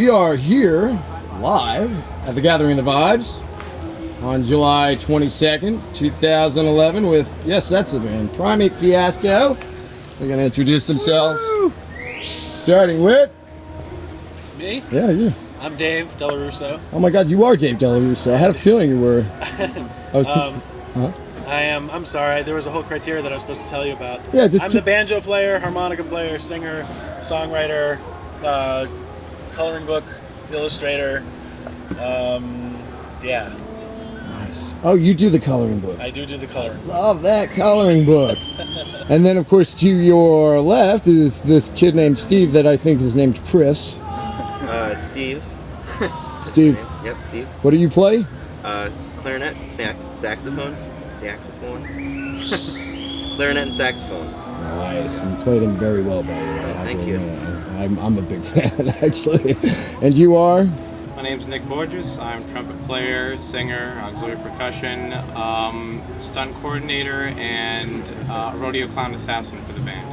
are here live at the Gathering of the Vibes on July 22nd, 2011 with, yes, that's the band, Primate Fiasco. They're going to introduce themselves. Woo! Starting with... Me? Yeah, you. I'm Dave Delarusso. Oh my God, you are Dave Delarusso. I had a feeling you were. I'm sorry, there was a whole criteria that I was supposed to tell you about. Yeah, I'm the banjo player, harmonica player, singer, songwriter, coloring book, illustrator. Yeah. Nice. Oh, you do the coloring book. I do the coloring. Love that coloring book. And then, of course, to your left is this kid named Steve that I think is named Chris. Steve. Steve. Yep, Steve. What do you play? Clarinet, saxophone. Clarinet and saxophone. Nice. You play them very well, by the way. Thank you. I'm a big fan, actually. And you are? My name's Nick Borges. I'm trumpet player, singer, auxiliary percussion, stunt coordinator, and rodeo clown assassin for the band.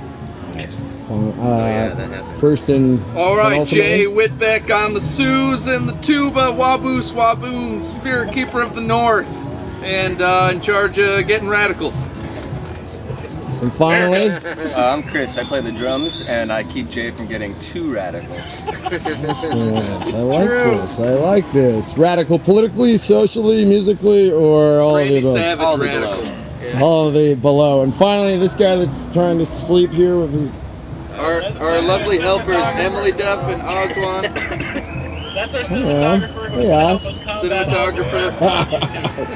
That happened. First and all right, Jay Whitbeck on the Suze and the tuba, waboo swaboom, spirit keeper of the north, and in charge of getting radical. And finally, I'm Chris. I play the drums, and I keep Jay from getting too radical. excellent. I like this. Radical politically, socially, musically, or all Randy of the above? Savage All the radical. below. All of the below. And finally, this guy that's trying to sleep here with his... Our lovely helpers, Emily Duff and Oswan. That's our cinematographer who's Yeah. going to help us combat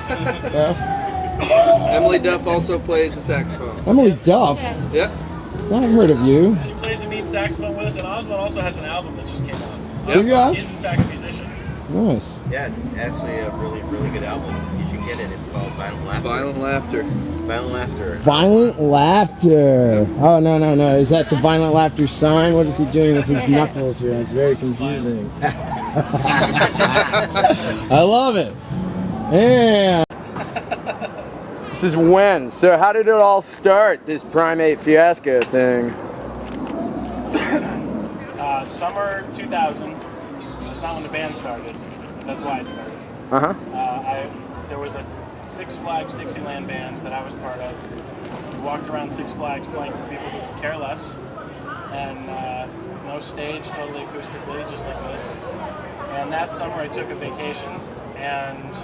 Cinematographer. Emily Duff also plays the saxophone. Emily Duff? Yep. God, I've heard of you. She plays the mean saxophone with us, and Oswald also has an album that just came out. Do you guys? He's in fact a musician. Nice. Yeah, it's actually a really, really good album. You should get it. It's called Violent Laughter. Violent laughter. Violent Laughter. Violent laughter. Oh, no. Is that the violent laughter sign? What is he doing with his knuckles here? It's very confusing. I love it. And this is when. So how did it all start, this Primate Fiasco thing? Summer 2000. That's not when the band started. That's why it started. There was a Six Flags Dixieland band that I was part of. We walked around Six Flags playing for people who could care less. And no stage, totally acoustically, just like this. And that summer I took a vacation and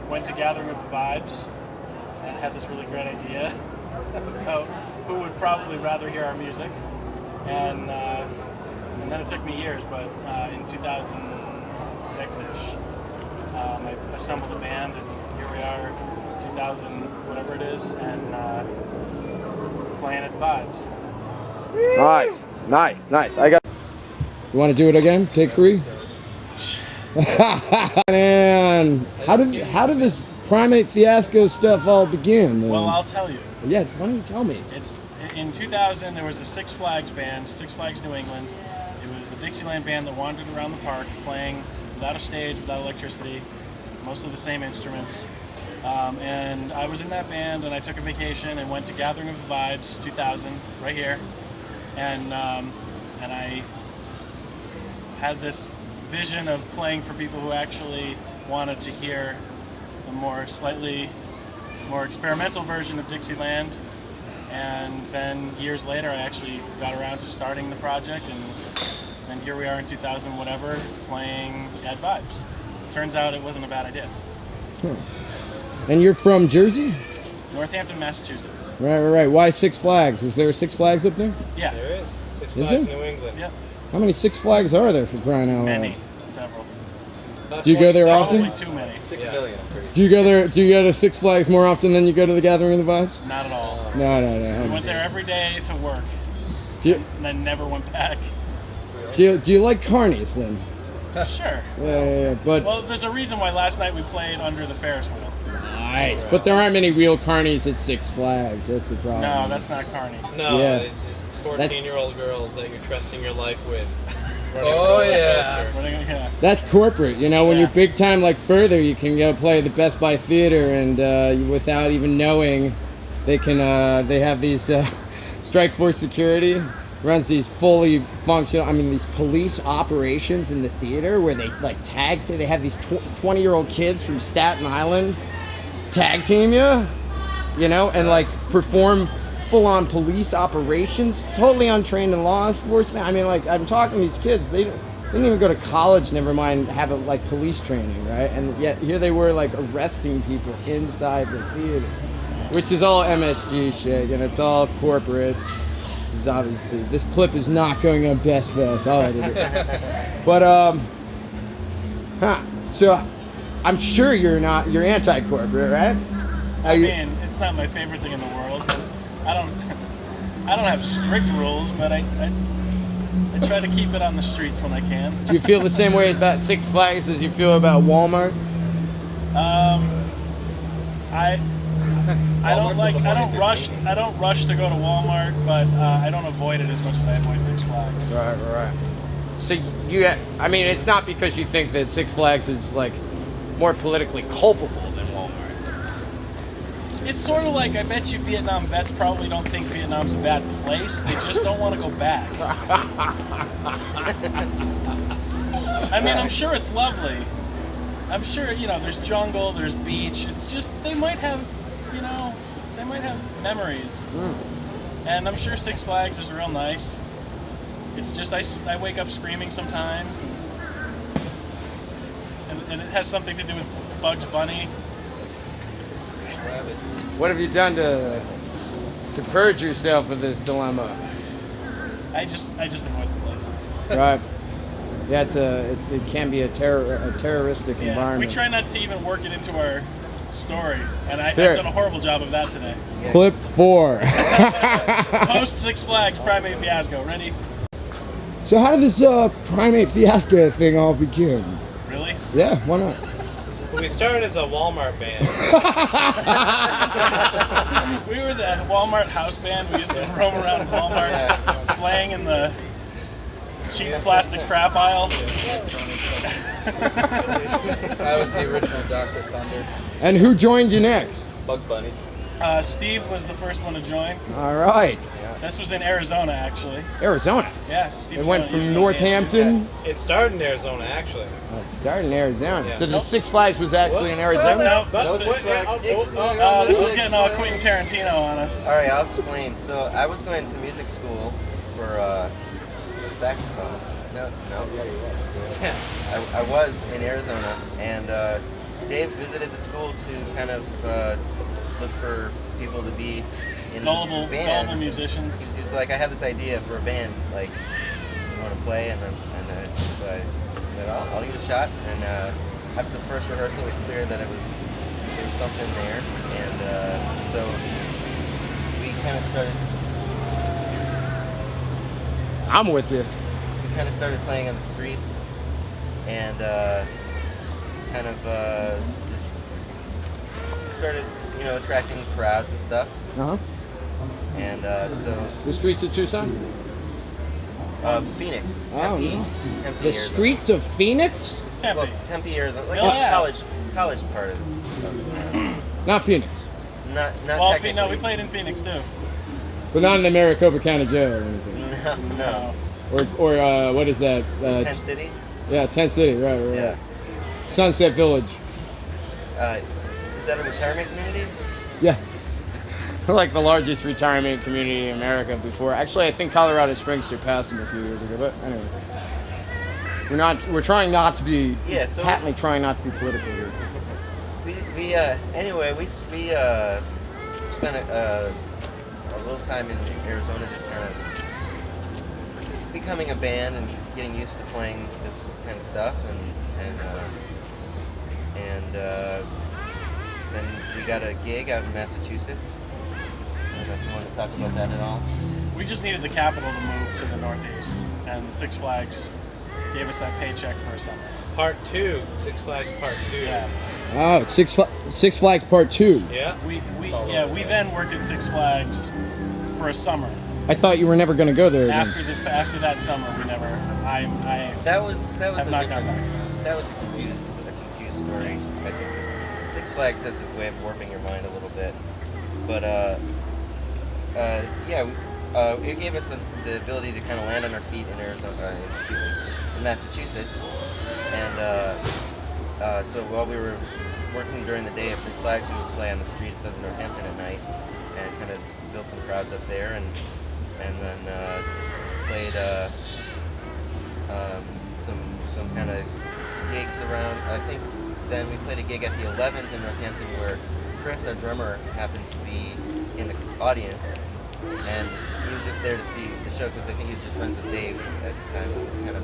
went to Gathering of the Vibes and had this really great idea about who would probably rather hear our music. And then it took me years, but in 2006-ish, I assembled a band, and here we are, 2000, whatever it is, and playing at Vibes. Nice. You want to do it again? Take 3? Man, how did this Primate Fiasco stuff all begin? Well, I'll tell you. Yeah, why don't you tell me? It's in 2000. There was a Six Flags band, Six Flags New England. It was a Dixieland band that wandered around the park, playing without a stage, without electricity, most of the same instruments. And I was in that band, and I took a vacation and went to Gathering of the Vibes 2000, right here, and I had this vision of playing for people who actually wanted to hear the slightly more experimental version of Dixieland. And then years later, I actually got around to starting the project, and here we are in 2000 whatever, playing at Vibes. Turns out it wasn't a bad idea. And you're from Jersey? Northampton, Massachusetts. Right. Why Six Flags? Is there a Six Flags up there? Yeah. There is. Six Is Flags there? New England. Yep. How many Six Flags are there, for crying out loud? Many. Several. Do you go there often? Probably too many. 6 million, I'm pretty sure. Do you go there? Do you go to Six Flags more often than you go to the Gathering of the Vibes? Not at all. No. We went there every day to work, Do and then never went back. you like carnies then? Sure. Yeah. But Well, there's a reason why last night we played under the Ferris wheel. nice. But there aren't many real carnies at Six Flags. That's the problem. No, that's not carny. No, Yeah. it's just 14-year-old girls that you're trusting your life with. Oh, yeah. Yeah. That's corporate. You know, when Yeah. you're big time like Further, you can go play the Best Buy Theater, and without even knowing, they have these Strike Force security. runs these fully functional, these police operations in the theater where they like tag team. They have these 20-year-old kids from Staten Island tag team you know, and like perform full-on police operations, totally untrained in law enforcement. I mean, like, I'm talking to these kids, they didn't even go to college, never mind have like police training, right? And yet here they were like arresting people inside the theater, which is all MSG shit, and it's all corporate. This is obviously, this clip is not going on Best Fest, I'll edit it. But, so I'm sure you're anti-corporate, right? I mean, it's not my favorite thing in the world. I don't have strict rules, but I try to keep it on the streets when I can. Do you feel the same way about Six Flags as you feel about Walmart? I don't rush to go to Walmart, but I don't avoid it as much as I avoid Six Flags. Right. So it's not because you think that Six Flags is like more politically culpable than Walmart. It's sort of like, I bet you Vietnam vets probably don't think Vietnam's a bad place. They just don't want to go back. I mean, I'm sure it's lovely. I'm sure, there's jungle, there's beach. It's just, they might have memories. And I'm sure Six Flags is real nice. It's just, I wake up screaming sometimes. And it has something to do with Bugs Bunny. What have you done to purge yourself of this dilemma? I just avoid the place. Right. Yeah, it can be a terroristic environment. We try not to even work it into our story, and I've done a horrible job of that today. Clip 4. Post Six Flags Primate Fiasco. Ready? So how did this Primate Fiasco thing all begin? Really? Yeah, why not? We started as a Walmart band. We were the Walmart house band. We used to roam around Walmart playing in the cheap plastic crap aisle. That was the original Dr. Thunder. And who joined you next? Bugs Bunny. Steve was the first one to join. All right. This was in Arizona, actually. Arizona? Yeah. Steve It went from Northampton? It started in Arizona, actually. It started in Arizona. Yeah. So the Six Flags was actually in Arizona? No, Six Flags. this is getting all Quentin Tarantino on us. All right, I'll explain. So I was going to music school for saxophone. No. I was in Arizona, and Dave visited the school to kind of look for people to be in the band. Gullible musicians. He's like, I have this idea for a band, like, you want to play? And so I said, I'll give it a shot. And after the first rehearsal, it was clear that there was something there. And so we kind of started. I'm with you. We kind of started playing on the streets, and kind of just started, attracting crowds and stuff. Uh-huh. And so The streets of Tucson? Phoenix. Oh, Tempe, nice. Tempe, The Arizona. streets of Phoenix? Tempe. Well, Tempe, Arizona, like Oh, the yeah. college part of it. Not Phoenix. Not Well, technically. we played in Phoenix too. But not in the Maricopa County Jail or anything. No. Or what is that? Tent City. Yeah, Tent City, right. Yeah. Sunset Village. Is that a retirement community? Yeah. Like the largest retirement community in America before. Actually, I think Colorado Springs surpassed them a few years ago, but anyway. We're trying not to be, patently trying not to be political here. Anyway, we spent a little time in Arizona just kind of becoming a band and getting used to playing this kind of stuff, and then we got a gig out in Massachusetts. I don't know if you want to talk about that at all. We just needed the capital to move to the Northeast, and Six Flags gave us that paycheck for a summer. Part 2, Six Flags Part 2. Yeah. Oh, Six Flags Part 2. Yeah. We then worked at Six Flags for a summer. I thought you were never going to go there again. After that summer, we never. That was have not gone back since. That was a confused story. I think Six Flags has a way of warping your mind a little bit, but it gave us the ability to kind of land on our feet in in Massachusetts, and so while we were working during the day at Six Flags, we would play on the streets of Northampton at night, and kind of built some crowds up there, and then just played some kind of gigs around. I think then we played a gig at the 11th in Northampton where Chris, our drummer, happened to be in the audience, and he was just there to see the show because I think he was just friends with Dave at the time. It was kind of,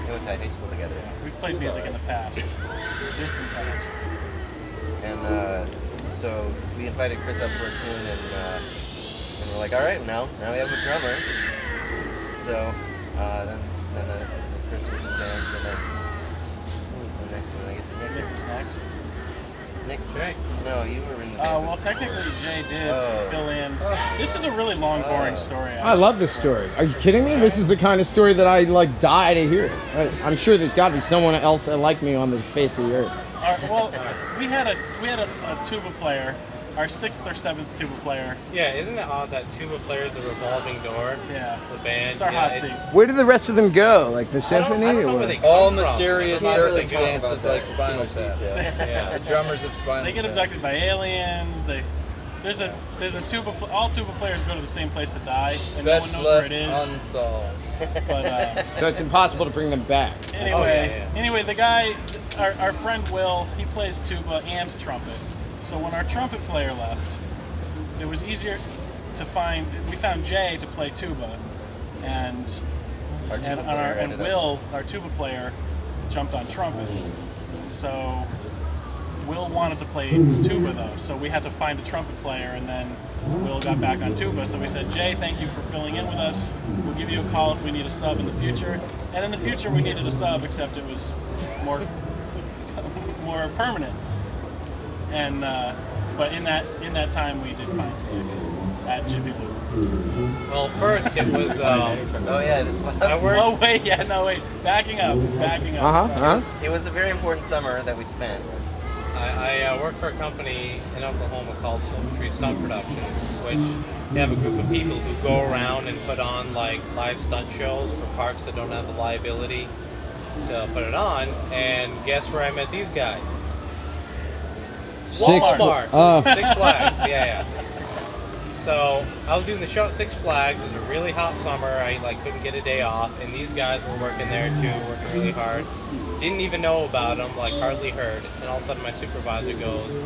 they went to high school together. We've played music in the past, distant past. And so we invited Chris up for a tune, and we're like, all right, now we have a drummer. So then Chris was in band, and then who was the next one? I guess Nick was next. Nick? Jay. No, you were in the band. Well, technically Jay did fill in. This is a really long, boring story. I love this story. Are you kidding me? This is the kind of story that I like die to hear. I'm sure there's got to be someone else like me on the face of the earth. Well, we had a tuba player, our 6th or 7th tuba player. Yeah, isn't it odd that tuba player is the revolving door? Yeah. The band. It's our hot seat. Where did the rest of them go? Like the symphony? I don't know or where what? they come All from. mysterious That's not really circumstances good. like Spinal Tap. Yeah. The drummers of Spinal Tap. They get abducted by aliens. There's a tuba. All tuba players go to the same place to die, and Best no one knows where left it is. unsolved. But So it's impossible to bring them back. anyway, the guy, our friend Will, he plays tuba and trumpet. So when our trumpet player left, it was easier to find. We found Jay to play tuba, and Will, our tuba player, jumped on trumpet. So Will wanted to play tuba though, so we had to find a trumpet player, and then Will got back on tuba. So we said, Jay, thank you for filling in with us. We'll give you a call if we need a sub in the future. And in the future, we needed a sub, except it was more permanent. And but in that time, we did find Jay at Jiffy Lube. Well, first it was. Oh yeah. I worked. Oh wait, backing up. It was a very important summer that we spent. I work for a company in Oklahoma called Silver Tree Stunt Productions, which they have a group of people who go around and put on like live stunt shows for parks that don't have the liability to put it on. And guess where I met these guys? Walmart. Six Flags. Yeah. So I was doing the show at Six Flags. It was a really hot summer. I couldn't get a day off, and these guys were working there too, working really hard. Didn't even know about them, hardly heard. And all of a sudden my supervisor goes,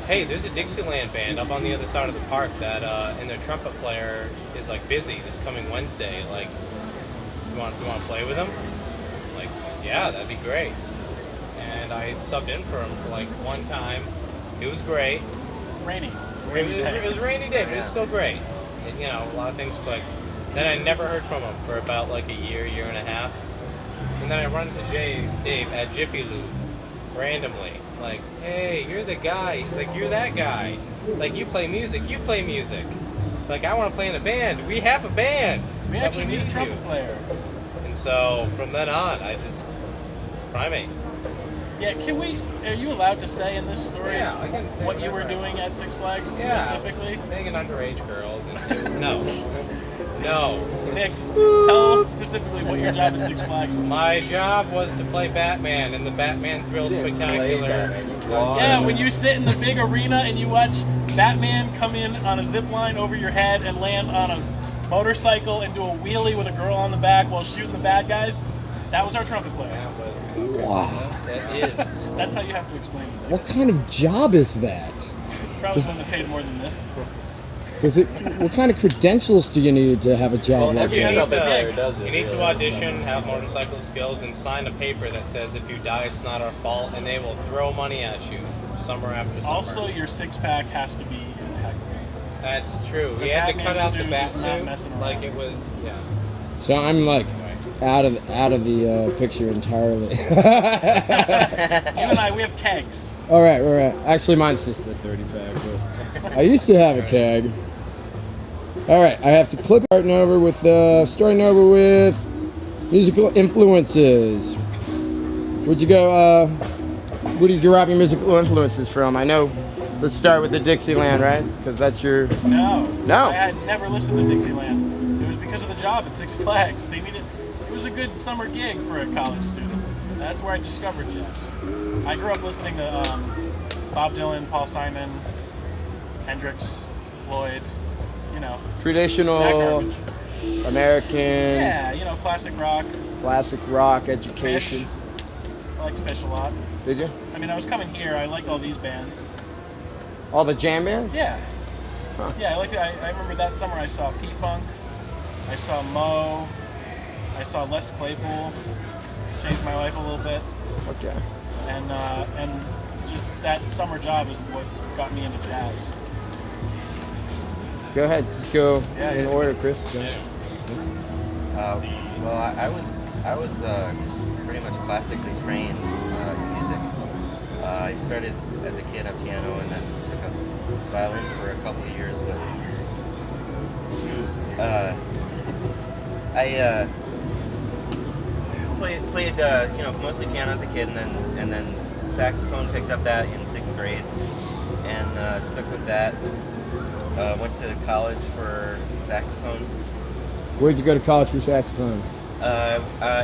hey, there's a Dixieland band up on the other side of the park that, and their trumpet player is busy this coming Wednesday. You want to play with them? I'm like, yeah, that'd be great. And I subbed in for him for one time. It was great. Rainy. It was a rainy day, but it was still great. And, a lot of things clicked. Then I never heard from him for about a year and a half. And then I run into Dave at Jiffy Lube, randomly. Hey, you're the guy. He's like, you're that guy. It's you play music. I want to play in a band. We have a band. We actually need a trumpet player. And so from then on, I just Primate. Yeah, are you allowed to say in this story I can say what you were doing at Six Flags specifically? Banging underage girls. And No. Nick, tell specifically what your job at Six Flags was. My job was to play Batman in the Batman Thrill Spectacular. Yeah, when you sit in the big arena and you watch Batman come in on a zip line over your head and land on a motorcycle and do a wheelie with a girl on the back while shooting the bad guys, that was our trumpet player. Wow. That is. That's how you have to explain it. What kind of job is that? Probably wasn't paid more than this. What kind of credentials do you need to have a job like You that? need to audition, have motorcycle skills, and sign a paper that says if you die, it's not our fault, and they will throw money at you summer after summer. Also, your six-pack has to be impeccable. That's true. We had to cut out the bat suit. It was, yeah. So I'm out of the picture entirely. You and I, we have kegs. All right. Actually, mine's just the 30-pack. But I used to have a keg. All right, I have to starting over with musical influences. Where'd you go? Where do you derive your musical influences from? I know. Let's start with the Dixieland, right? Because that's your. No. No. I had never listened to Dixieland. because of the job at Six Flags. They needed. It was a good summer gig for a college student. That's where I discovered jazz. I grew up listening to Bob Dylan, Paul Simon, Hendrix, Floyd. You know, that Traditional garbage. American, Yeah, you know, classic rock. classic rock education. Fish. I liked Fish a lot. Did you? I mean, I was coming here. I liked all these bands. All the jam bands? Yeah. Huh. Yeah, I liked it. I remember that summer I saw P-Funk. I saw Mo. I saw Les Claypool. Changed my life a little bit. Okay. And just that summer job is what got me into jazz. Go ahead. Just go Yeah, in yeah. order, Chris. Go. Well, I was pretty much classically trained in music. I started as a kid on piano and then took up violin for a couple of years. But I played you know, mostly piano as a kid, and then saxophone, picked up that in 6th grade and stuck with that. Went to college for saxophone. Where'd you go to college for saxophone?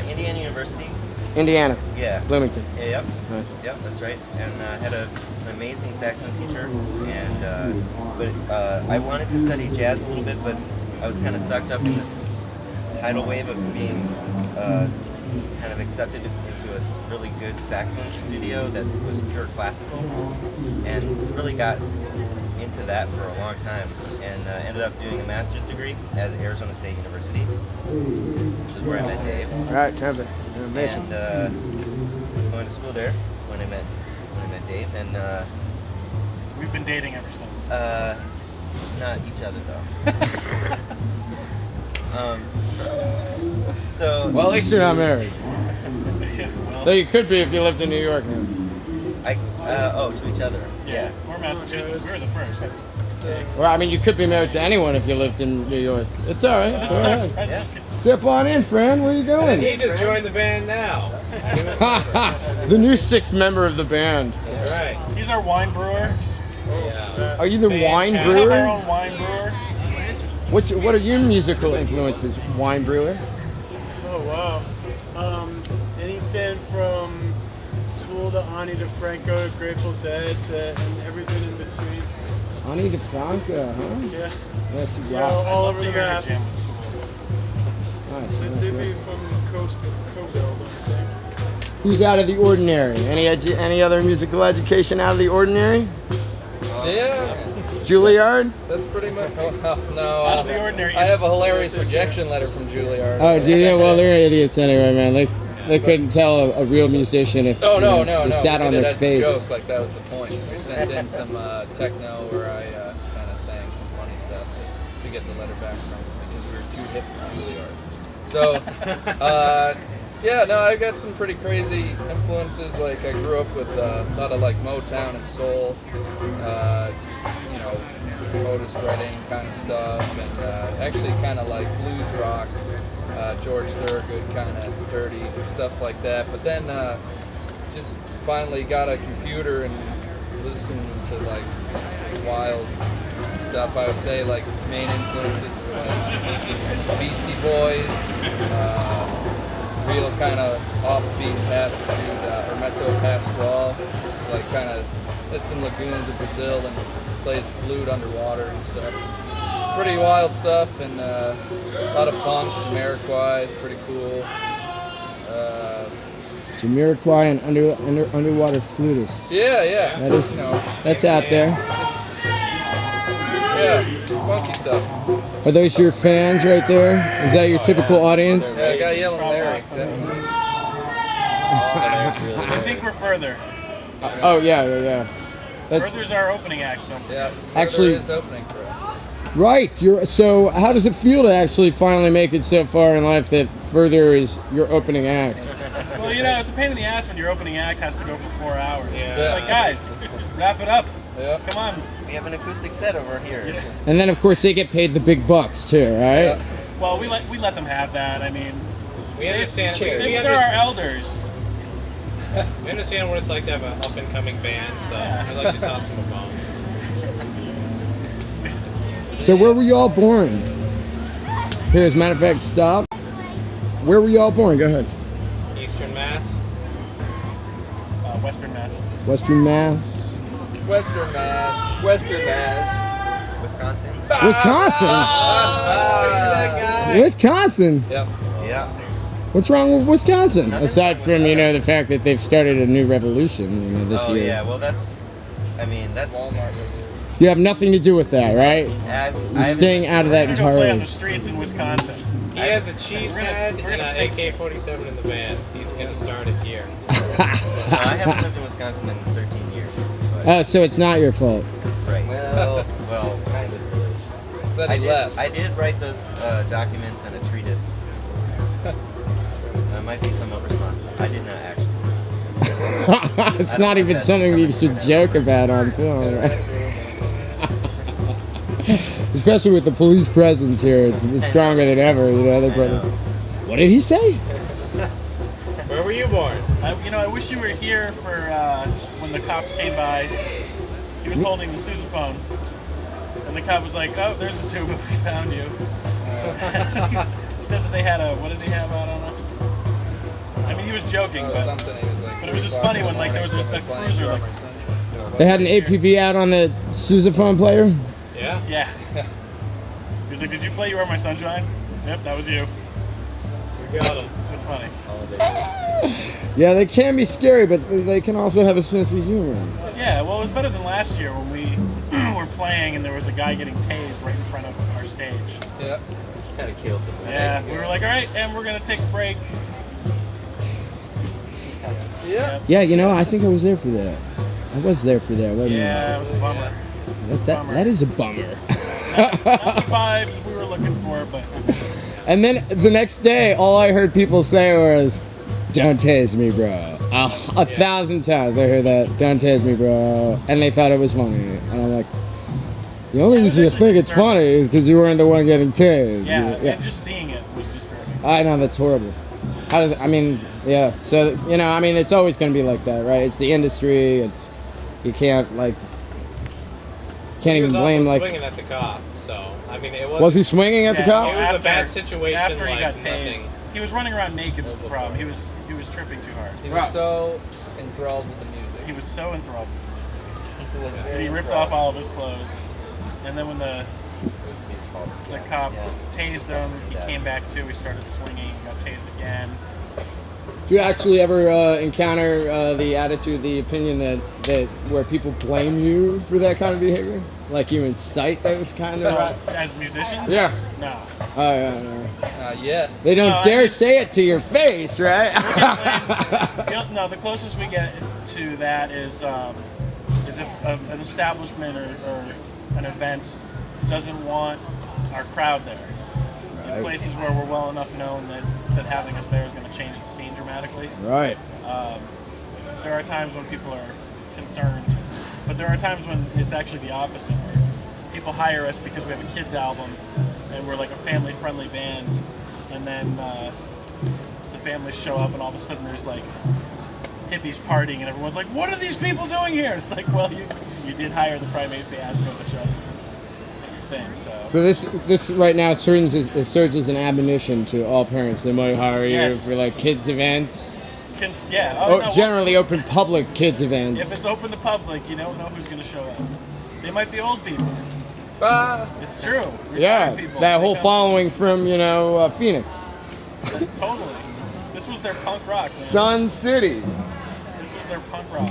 Indiana University. Indiana. Yeah. Bloomington. Yeah, yep. Nice. Yep, that's right. And had an amazing saxophone teacher. And but I wanted to study jazz a little bit, but I was kind of sucked up in this tidal wave of being kind of accepted into a really good saxophone studio that was pure classical, and really got into that for a long time, and ended up doing a master's degree at Arizona State University, which is where I met Dave. All right, Tampa. Amazing. And I was going to school there when I met Dave, and We've been dating ever since. not each other though. So Well, at least you're not married. Well, Though you could be if you lived in New York now. to each other. yeah, we're Massachusetts. We were the first. Or, I mean, you could be married to anyone if you lived in New York. It's all right. This Go is our ahead. friendship. Step on in, friend. Where are you And going? he just joined the band now. The new 6th member of the band. Right. He's our wine brewer. Yeah. Are you the wine We have our brewer? own wine brewer. What are your musical influences? Wine brewer? Oh wow. Anything from Tool to Ani DeFranco to Grateful Dead to and everything in between. Ani DeFranco, huh? Yeah. That's You know, rock. all Love over to the hear your map. jam with Tool. Nice, They'd nice, be nice. from Cobuild, I think. Who's out of the ordinary? Any other musical education out of the ordinary? Yeah, Juilliard? that's pretty much. Oh, no, Out of the ordinary. I have a hilarious rejection letter from Juilliard. Oh, do you? Well, they're idiots anyway, man. They couldn't tell a real musician if Oh, you know, no. they sat We on did it their as face. a joke, like that was the point. We sent in some techno where I kind of sang some funny stuff to get the letter back from because we were too hip for Juilliard. So, yeah, no, I got some pretty crazy influences. Like I grew up with a lot of like Motown and soul, just, you know, Otis Redding kind of stuff, and actually kind of like blues rock. George Thorogood, kind of dirty stuff like that. But then just finally got a computer and listened to like just wild stuff. I would say like main influences were like Beastie Boys, real kind of offbeat path dude, Hermeto Pascoal, like kind of sits in lagoons of Brazil and plays flute underwater and stuff. Pretty wild stuff, and a lot of funk. Jamiroquai is pretty cool. Jamiroquai and underwater flutists. Yeah. That is- you know, That's out there. yeah, funky stuff. Are those your fans right there? Is that your typical audience? Yeah, I got yelling Larry. I think we're further. Oh yeah. That's Further's our opening act, don't we? Yeah, Actually- Further is opening for us. right. So how does it feel to actually finally make it so far in life that Further is your opening act? Well, you know, it's a pain in the ass when your opening act has to go for 4 hours. Yeah. It's like, guys, wrap it up. Yeah. Come on. We have an acoustic set over here. And then of course they get paid the big bucks too, right? Yeah. Well, we let them have that. I mean, We understand. they're our elders. We understand what it's like to have an up and coming band, so I'd like to toss them a bone. So where were you all born? Here, as a matter of fact, stop. Where were you all born? Go ahead. Eastern Mass. Western Mass. Western Mass. Western Mass. Western Mass. Wisconsin. Wisconsin. that guy. Wisconsin. Yep. Yeah. What's wrong with Wisconsin? Nothing Aside wrong from, with you know, the fact that they've started a new revolution, this Oh year. yeah. Well, that's. I mean, that's. Walmart. You have nothing to do with that, right? You're I staying out of that We're gonna go play on entirely. the streets in Wisconsin. He has a cheese We're gonna- head we're and gonna an fix this. AK-47 in the van. He's gonna start it here. No, I haven't lived in Wisconsin in 13 years. But, So it's not your fault. right. Well, Well, kind of. Then I he did. left. I did write those documents in a treatise. So I might be somewhat responsible. I did not actually. It's not even something you should joke about on film, right? Especially with the police presence here, it's stronger than ever. You know, they I probably. know. What did he say? Where were you born? I wish you were here for when the cops came by. He was holding the sousaphone, and the cop was like, "Oh, there's the tuba. We found you." He said that they had what did they have out on us? I mean, he was joking, but Something. He was like, but it was just funny when like there was a cruiser like, They had an APB out on the sousaphone player. Yeah. yeah. He was like, "Did you play You Are My Sunshine?" Yep, that was you. We got him. It was funny. Yeah, they can be scary, but they can also have a sense of humor. Yeah, well, it was better than last year when we were playing and there was a guy getting tased right in front of our stage. Yeah. Kind of killed them. Yeah, we were like, all right, and we're gonna take a break. Yeah. Yeah, you know, I think I was there for that. I was there for that, wasn't Yeah, it was a bummer. That is a bummer. Not the vibes we were looking for, but And then the next day, all I heard people say was, "Don't tase me, bro." A thousand times I heard that, "Don't tase me, bro," and they thought it was funny. And I'm like, the only Yeah, it was reason you actually think it's disturbing. funny is because you weren't the one getting tased. yeah, and just seeing it was disturbing. I know, that's horrible. How does I mean, yeah. So you know, I mean, it's always going to be like that, right? It's the industry. It's you can't He even was blame also like. swinging at the cop, so I mean it was. Was he swinging at the Yeah, cop? It was a bad situation, After he like, got tased, nothing. he was running around naked. Was the problem? He was tripping too hard. He was so enthralled with the music. He was so enthralled. It was And very he ripped off all of his clothes. And then when the cop tased him, he came back too. He started swinging, got tased again. Do you actually ever encounter the attitude, the opinion that where people blame you for that kind of behavior? Like you incite those kind of. As musicians? Yeah. No. Oh yeah, no. Not yet. They don't No, I dare mean- say it to your face, right? No, the closest we get to that is if an establishment or an event doesn't want our crowd there. In Right. places where we're well enough known that having us there is going to change the scene dramatically. Right. There are times when people are concerned, but there are times when it's actually the opposite, where people hire us because we have a kids album and we're like a family-friendly band, and then the families show up and all of a sudden there's like hippies partying and everyone's like, "What are these people doing here?" It's like, well, you did hire the Primate Fiasco to show your thing, so. So this right now serves as an admonition to all parents that might hire you Yes. for like kids events, Yeah. or no, generally open public kids events. if it's open to public, you don't know who's going to show up. They might be old people. Ah. It's true. Yeah, Retired people. that They whole come- following from Phoenix, Totally. This was their punk rock, man. Sun City. This was their punk rock.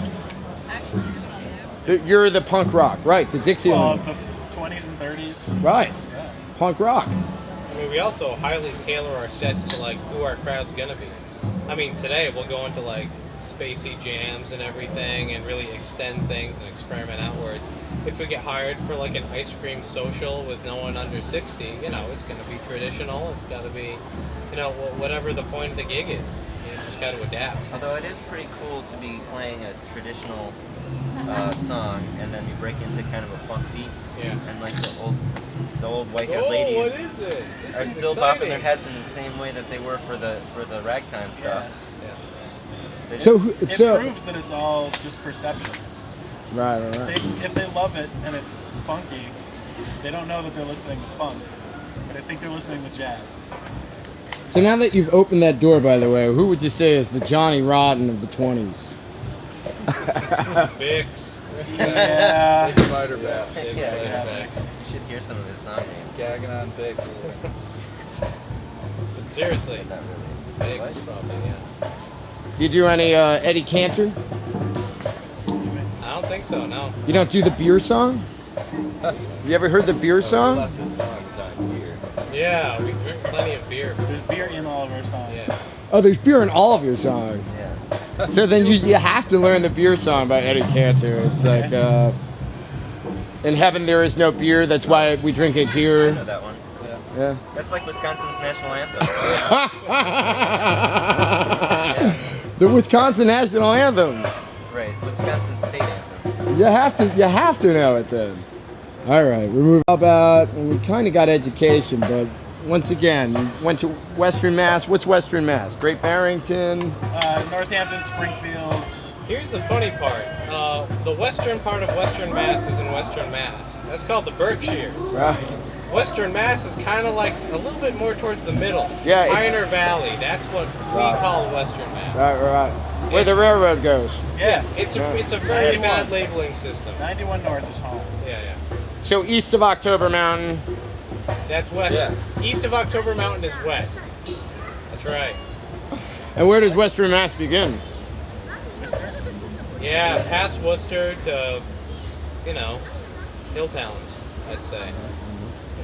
You're the punk rock, right? The Well, Dixieland, the 20s and 30s. right? Punk rock. I mean, we also highly tailor our sets to like who our crowd's gonna be. I mean, today we'll go into like spacey jams and everything, and really extend things and experiment outwards. If we get hired for like an ice cream social with no one under 60, you know, it's gonna be traditional. It's got to be, you know, whatever the point of the gig is. You just got to adapt. Although it is pretty cool to be playing a traditional song and then you break into kind of a funk beat. Yeah. And like the old white-haired ladies what is this? This are is still exciting. bopping their heads in the same way that they were for the ragtime stuff. They just- So It so proves that it's all just perception. right. If they love it and it's funky, they don't know that they're listening to funk. but I think they're listening to jazz. So now that you've opened that door, by the way, who would you say is the Johnny Rotten of the 20s? Bix. Yeah. Big spider bat. Yeah. You should hear some of his song names. Gagging on Bix. But seriously, Not really. Bix probably, yeah. You do any Eddie Cantor? I don't think so, no. You don't do the beer song? You ever heard the beer song? Lots of songs on beer. Yeah, we drink plenty of beer. There's beer in all of our songs. Yeah. Oh, there's beer in all of your songs. Yeah. So then you have to learn the beer song by Eddie Cantor. It's like, in heaven there is no beer, that's why we drink it I here. know that one. Yeah. That's like Wisconsin's national anthem. The Wisconsin national anthem. Right. Wisconsin's state anthem. You have to know it then. All right, we move about, and we kind of got education, but once again, you went to Western Mass. What's Western Mass? Great Barrington. Northampton, Springfield. Here's the funny part. The western part of Western Mass is in Western Mass. That's called the Berkshires. Right. Western Mass is kind of like a little bit more towards the middle. Yeah, it's- Pioneer Valley. That's what we call Western Mass. Right. Where the railroad goes. Yeah, it's a very 91. bad labeling system. 91 North is home. Yeah. So east of October Mountain. That's west. East of October Mountain is west. That's right. And where does Western Mass begin? Yeah, past Worcester to, hill towns, I'd say.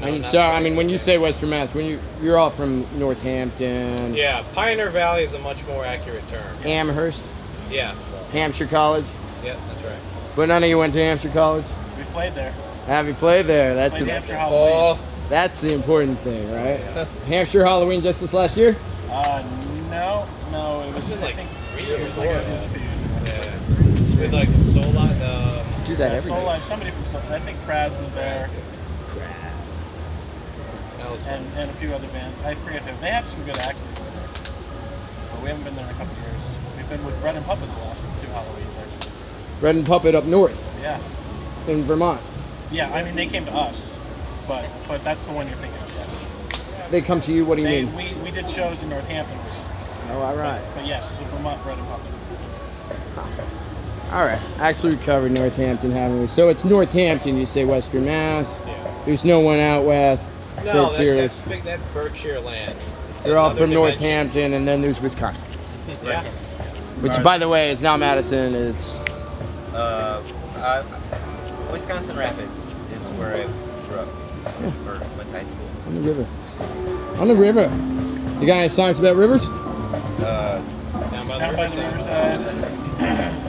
When you say Western Mass, you're all from Northampton, Yeah, Pioneer Valley is a much more accurate term. Amherst, Yeah, Hampshire College. yeah, that's right. But none of you went to Hampshire College? We've played there. Have you played there? That's Played the, Hampshire Halloween. that's the important thing, right? Hampshire Halloween just this last year? No, it was Like I think 3 it years was before. like it was a few years ago. Yeah. With like Soul Line, Do that every Soul day. Life, somebody from Soul, I think Kraz was there, that was and a few other bands. I forget who. They have some good acts there, but we haven't been there in a couple years. We've been with Bread and Puppet the last 2 Halloweens actually. Bread and Puppet up north Yeah, in Vermont. yeah. I mean, they came to us, but that's the one you're thinking of. Yes. They come to you, what do you They, mean? we did shows in Northampton, Oh, all right. but yes, the Vermont Bread and Puppet. All right. Actually, we covered Northampton, haven't we? So it's Northampton, you say Western Mass. Yeah. There's no one out west. No, Berkshires. that's Berkshire land. It's They're all another from dimension. Northampton, and then there's Wisconsin. Yeah. Which, by the way, is now Madison. It's Wisconsin Rapids is where I grew up. Or went to high school. on the river. On the river. You got any songs about rivers? Down by Down by the riverside.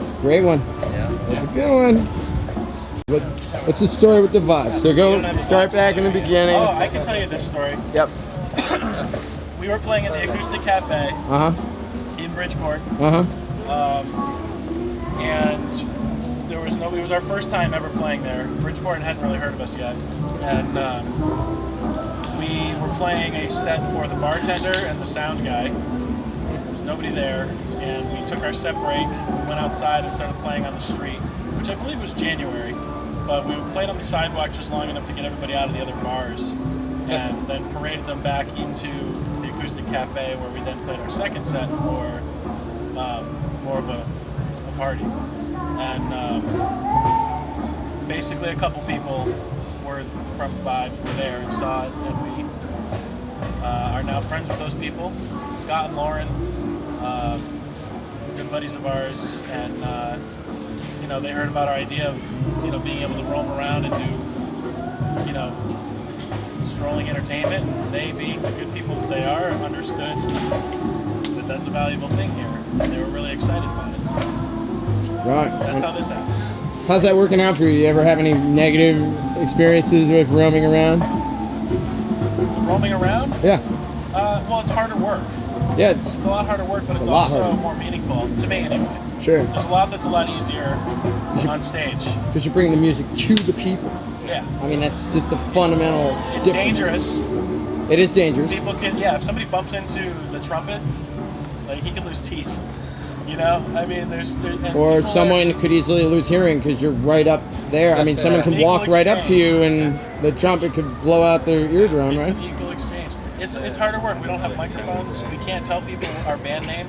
It's a great one. Yeah. It's a good one. But what's the story with the vibes? So You go don't have the start vibes. back in the beginning. Oh, I can tell you this story. Yep. We were playing at the Acoustic Cafe Uh huh. in Bridgeport, Uh huh. and there was nobody. It was our first time ever playing there. Bridgeport hadn't really heard of us yet, and we were playing a set for the bartender and the sound guy. There was nobody there, and we took our set break. We went outside and started playing on the street, which I believe was January. But we played on the sidewalk just long enough to get everybody out of the other bars, and then paraded them back into the Acoustic Cafe, where we then played our second set for more of a party. And basically a couple people were from Vibes were there and saw it, and we are now friends with those people. Scott and Lauren, good buddies of ours, and they heard about our idea of being able to roam around and do strolling entertainment. They, being the good people that they are, understood that that's a valuable thing here, and they were really excited about it. So Right. that's how this happened. How's that working out for you? You ever have any negative experiences with roaming around? Roaming around? Yeah. Well, it's harder work. Yeah, It's a lot harder work, but It's it's a lot also harder. more meaningful, to me anyway. sure. There's a lot that's a lot easier on stage. Because you're bringing the music to the people. Yeah. I mean, that's just a fundamental It's difference. dangerous. It is dangerous. People can, if somebody bumps into the trumpet, like, he could lose teeth. I mean, and Or people someone could easily lose hearing because you're right up there. I mean, someone could Equal walk right up to you and exchange. the trumpet could blow out their eardrum, It's right? an equal it's harder work. We don't have microphones. We can't tell people our band name.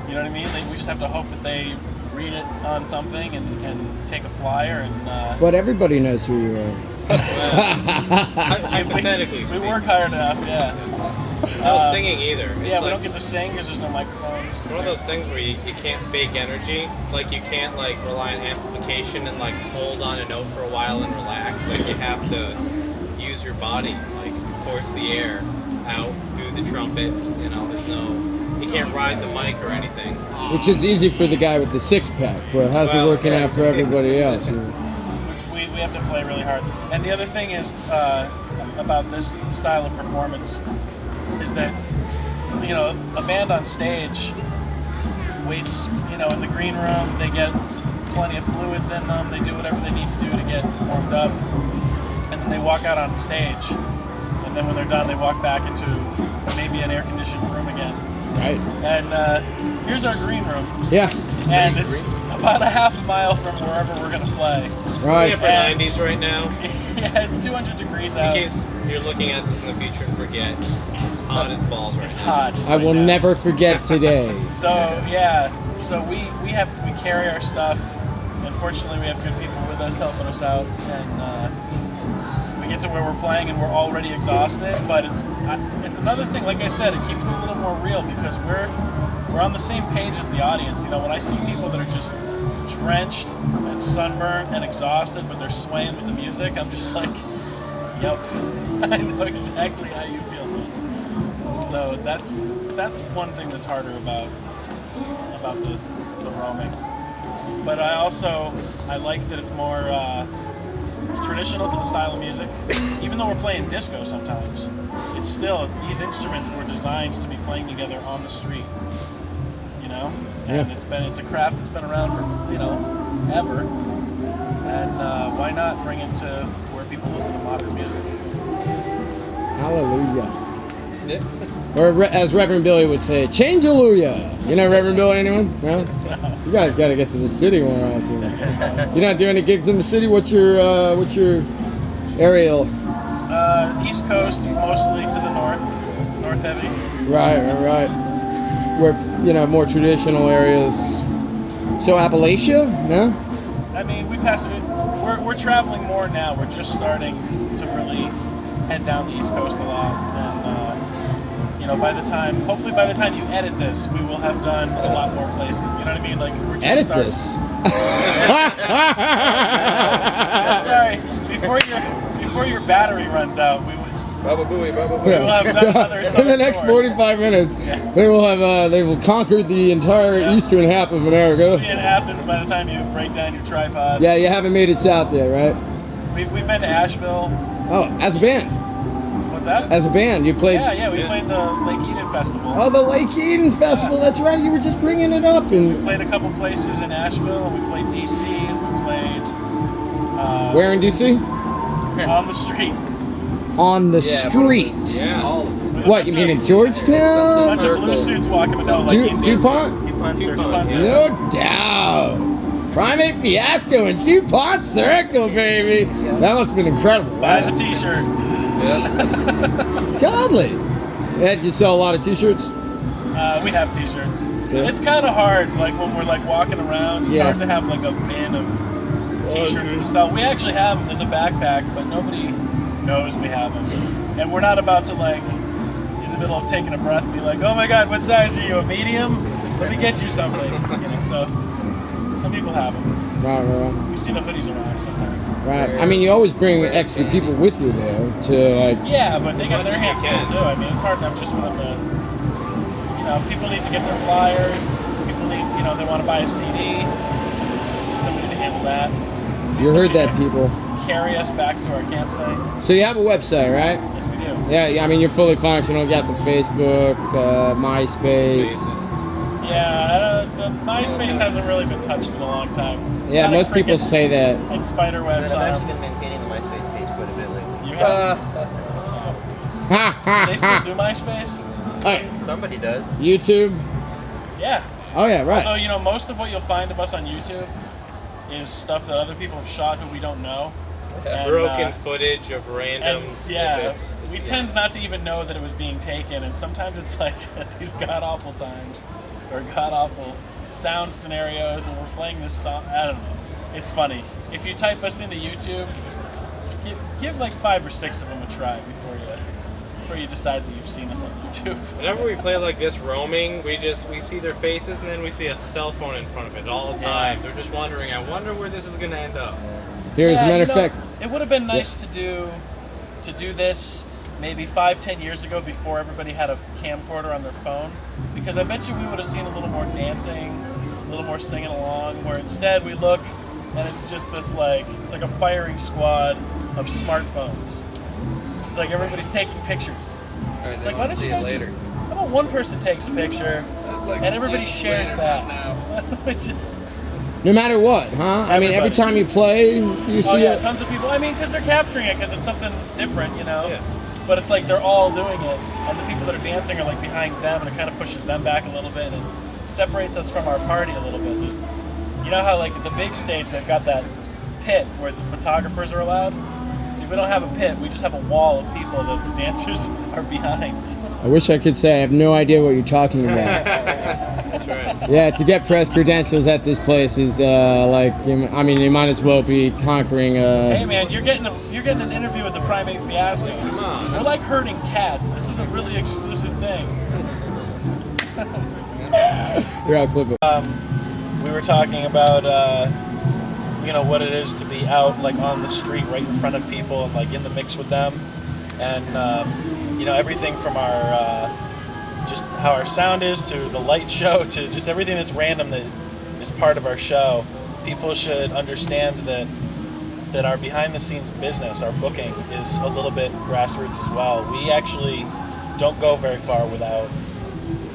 You know what I mean? We just have to hope that they read it on something and take a flyer and. But everybody knows who you are. Hypothetically, we work hard enough. Yeah. No singing either. It's Yeah, we like, don't get to sing because there's no microphones. It's one of those things where you can't fake energy. Like you can't like rely on amplification and like hold on a note for a while and relax. Like you have to use your body, like force the air out through the trumpet. You know, you can't ride the mic or anything. Which is easy for the guy with the six-pack, but how's it working out for everybody else? We have to play really hard. And the other thing is about this style of performance is that, you know, a band on stage waits, you know, in the green room, they get plenty of fluids in them, they do whatever they need to do to get warmed up, and then they walk out on stage. And then when they're done, they walk back into maybe an air-conditioned room again. Right. And here's our green room. Yeah. And it's about a half a mile from wherever we're going to play. Right. Upper 90s right now. Yeah, it's 200 degrees out. In case you're looking at this in the future and forget, it's hot as balls right It's now. hot. I will right now. never forget today. So we carry our stuff, and fortunately we have good people with us helping us out, and we get to where we're playing and we're already exhausted. But it's another thing. Like I said, it keeps it a little more real because we're on the same page as the audience. You know, when I see people that are just drenched and sunburned and exhausted, but they're swaying with the music, I'm just like, yep, I know exactly how you feel, man. So that's one thing that's harder about the roaming. But I like that it's more it's traditional to the style of music. Even though we're playing disco sometimes, these instruments were designed to be playing together on the street. You know, and it's a craft that's been around for, you know, ever. And why not bring it to where people listen to modern music? Hallelujah. Or as Reverend Billy would say, change-alleluia. You know Reverend Billy, anyone? No? You gotta get to the city more often. You're not doing any gigs in the city? What's your aerial? East Coast, mostly to the north heavy. Right. Where, you know, more traditional areas. So Appalachia? No? I mean, we're traveling more now. We're just starting to really head down the East Coast a lot. And, you know, hopefully by the time you edit this, we will have done a lot more places. You know what I mean? Like, we're just Edit starting. this. Sorry, before your battery runs out, we will have done another In the next 45 minutes, they will conquer the entire eastern half of America. We'll be in Athens by the time you break down your tripod. Yeah, you haven't made it south yet, right? We've been to Asheville. Oh, as a band. What's that? As a band, you played. Yeah, we played the Lake Eden Festival. Oh, the Lake Eden Festival. Yeah. That's right. You were just bringing it up. We And played a couple places in Asheville, and we played DC, and we played where in DC? on the street. On the street. Yeah. What, you mean in A Georgetown? bunch of blue suits walking with no DuPont? DuPont Circle. DuPont Circle. No doubt. Primate Fiasco and DuPont Circle, baby. That must have been incredible, Buy the right? T-shirt. Godly. Yeah, did you sell a lot of T-shirts? We have T-shirts. Okay. It's kind of hard, like when we're like walking around. It's Yeah. hard to have like a bin of T-shirts to sell. We actually have them. There's a backpack, but nobody knows we have them. And we're not about to like in the middle of taking a breath be like, oh my God, what size are you? A medium? Let me get you something. You know, so some people have them. Right. We see the hoodies around sometimes. Right. I mean, you always bring extra people with you there to like. Yeah, but they got their hands full too. I mean, it's hard enough just for them to, you know, people need to get their flyers. People need, you know, they want to buy a CD. Somebody to handle that. You heard that, people. Carry us back to our campsite. So you have a website, right? Yes, we do. Yeah. I mean, you're fully functional. You got the Facebook, MySpace. Yeah, the MySpace hasn't really been touched in a long time. Yeah, Got most people crickets say that. And spider But webs I've on actually them. been maintaining the MySpace page quite a bit lately. You have? They still do MySpace? Oh, Somebody does. YouTube. Yeah. Oh yeah, right. Although, you know, most of what you'll find of us on YouTube is stuff that other people have shot who we don't know. And, broken footage of random yeah, snippets. we tend not to even know that it was being taken, and sometimes it's like at these god-awful times, or god-awful sound scenarios, and we're playing this song. I don't know. It's funny. If you type us into YouTube, give like 5 or 6 of them a try before you decide that you've seen us on YouTube. Whenever we play like this roaming, we see their faces and then we see a cell phone in front of it all the time. They're just wondering, I wonder where this is going to end up. Here, as a matter of fact, it would have been nice to do this maybe 5-10 years ago before everybody had a camcorder on their phone, because I bet you we would have seen a little more dancing, a little more singing along, where instead we look and it's just this it's like a firing squad of smartphones. It's like everybody's taking pictures. It's like, why don't you guys later? How about one person takes a picture and everybody shares that? It's just no matter what, huh? I mean, every time you play, you see it. Tons of people. I mean, because they're capturing it because it's something different, you know. Yeah. But it's like they're all doing it, and the people that are dancing are like behind them, and it kind of pushes them back a little bit and separates us from our party a little bit. You know how like at the big stage they've got that pit where the photographers are allowed. We don't have a pit, we just have a wall of people that the dancers are behind. I wish I could say I have no idea what you're talking about. That's right. Yeah, to get press credentials at this place is I mean, you might as well be conquering Hey man, you're getting an interview with the Primate Fiasco. Come on. We're like herding cats. This is a really exclusive thing. Here, I'll clip it. We were talking about what it is to be out like on the street right in front of people and like in the mix with them, and everything from our just how our sound is to the light show to just everything that's random that is part of our show. People should understand that our behind the scenes business, our booking, is a little bit grassroots as well. We actually don't go very far without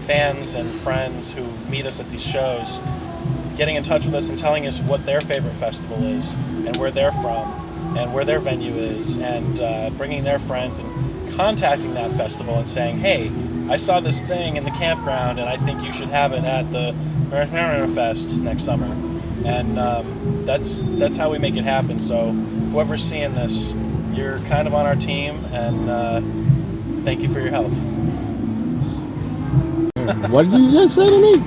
fans and friends who meet us at these shows getting in touch with us and telling us what their favorite festival is and where they're from and where their venue is, and bringing their friends and contacting that festival and saying, hey, I saw this thing in the campground and I think you should have it at the Fest next summer. And that's how we make it happen. So whoever's seeing this, you're kind of on our team, and thank you for your help. What did you just say to me?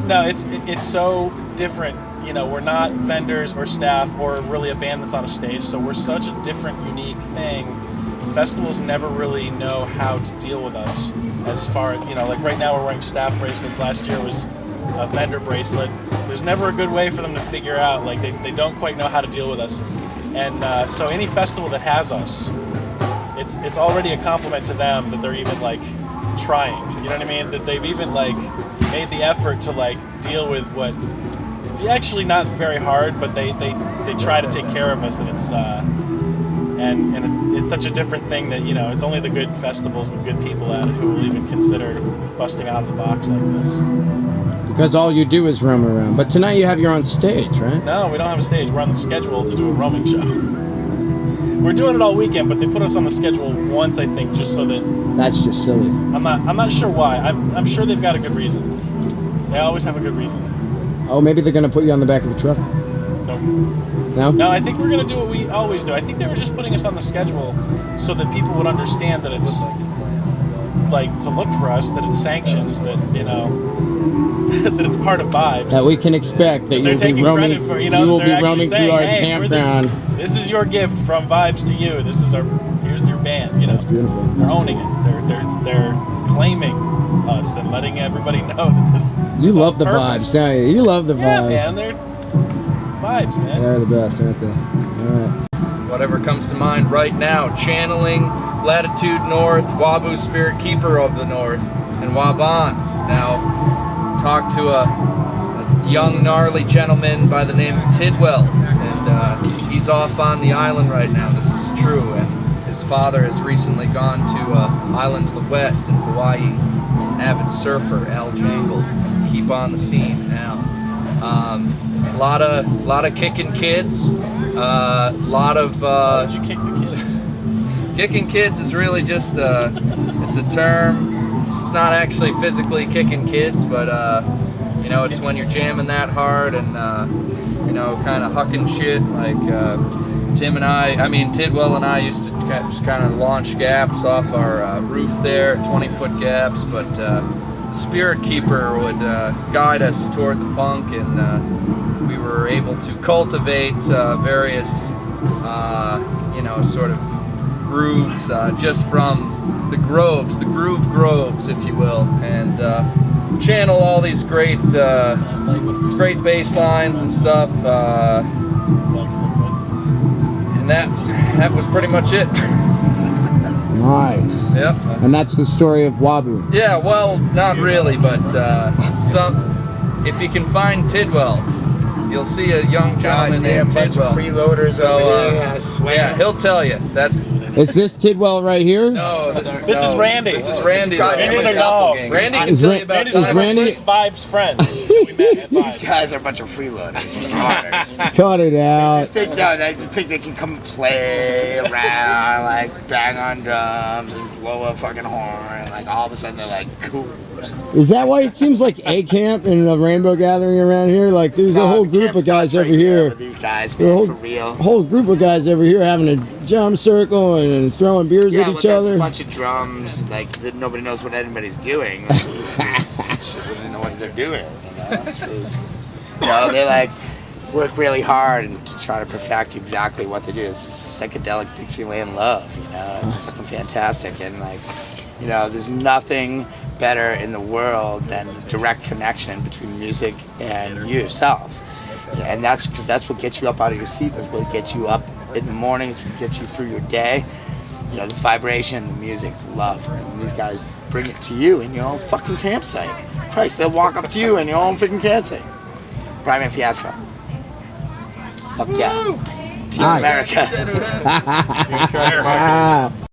No, it's so different. We're not vendors or staff or really a band that's on a stage, so we're such a different, unique thing. Festivals never really know how to deal with us as far as, like right now we're wearing staff bracelets. Last year was a vendor bracelet. There's never a good way for them to figure out, like they don't quite know how to deal with us. And so any festival that has us, it's already a compliment to them that they're even like trying, you know what I mean? That they've even like made the effort to like deal with what is actually not very hard, but they try to take care of us, and it's and it's such a different thing that it's only the good festivals with good people at it who will even consider busting out of the box like this. Because all you do is roam around. But tonight you have your own stage, right? No, we don't have a stage. We're on the schedule to do a roaming show. We're doing it all weekend, but they put us on the schedule once, I think, just so that. That's just silly. I'm not sure why. I'm sure they've got a good reason. They always have a good reason. Oh, maybe they're gonna put you on the back of a truck. No. No, I think we're gonna do what we always do. I think they were just putting us on the schedule so that people would understand that it's like to look for us, that it's sanctioned, that that it's part of Vibes. That we can expect that you'll be roaming. You will be roaming through our campground. This is your gift from Vibes to you. Here's your band. That's beautiful. They're owning it. They're claiming us and letting everybody know that this. You love the vibes, don't you? You love the vibes. Yeah, man, they're vibes, man. They're the best, aren't they? All right. Whatever comes to mind right now, channeling Latitude North, Wabu Spirit Keeper of the North, and Waban. Now, talk to a young, gnarly gentleman by the name of Tidwell, and he's off on the island right now. This is true, and his father has recently gone to island to the west in Hawaii. He's an avid surfer, Al Jangle. Keep on the scene now. Lot of kicking kids. Lot of. Why did you kick the kids? Kicking kids is really just it's a term. It's not actually physically kicking kids, but You know, it's when you're jamming that hard and you know, kind of hucking shit. Like Tidwell and I used to just kind of launch gaps off our roof there, 20-foot gaps. But the Spirit Keeper would guide us toward the funk, and we were able to cultivate various, you know, sort of grooves just from the groves, the groove groves, if you will, and channel all these great bass lines and stuff, and that was pretty much it. Nice. Yep. And that's the story of Wabu. Yeah, well, not really, but if you can find Tidwell, you'll see a young gentleman named bunch Tidwell. of freeloaders over here. I swear. Yeah, he'll tell you. Is this Tidwell right here? No, This is Randy. This is Randy. Randy's our dog. Randy can Is tell Ra- you about Randy's one of our Randy- first Vibes friends. We met at These Vibes. guys are a bunch of freeloaders, for starters. Cut it out. They just think they can come and play around, like bang on drums and blow a fucking horn. Like all of a sudden they're like cool. Or something. Is that why it seems like a camp and a rainbow gathering around here? Like there's a whole The group camp of guys starts over right there here. with these guys, There's a man, whole, for real. whole group of guys over here having a jump circle and throwing beers Yeah, at but each that's other. a bunch of drums. Like that nobody knows what anybody's doing. Like, shit, we don't know what they're doing. You know, they like work really hard and to try to perfect exactly what they do. It's psychedelic Dixieland love. You know, it's fucking fantastic. And like, you know, there's nothing better in the world than the direct connection between music and you yourself. And that's because that's what gets you up out of your seat. That's what gets you up in the morning. It's what gets you through your day. You know, the vibration, the music, the love. And these guys bring it to you in your own fucking campsite. Christ, they'll walk up to you in your own freaking campsite. Primate Fiasco. Fuck yeah. Team Nice. America. Ah.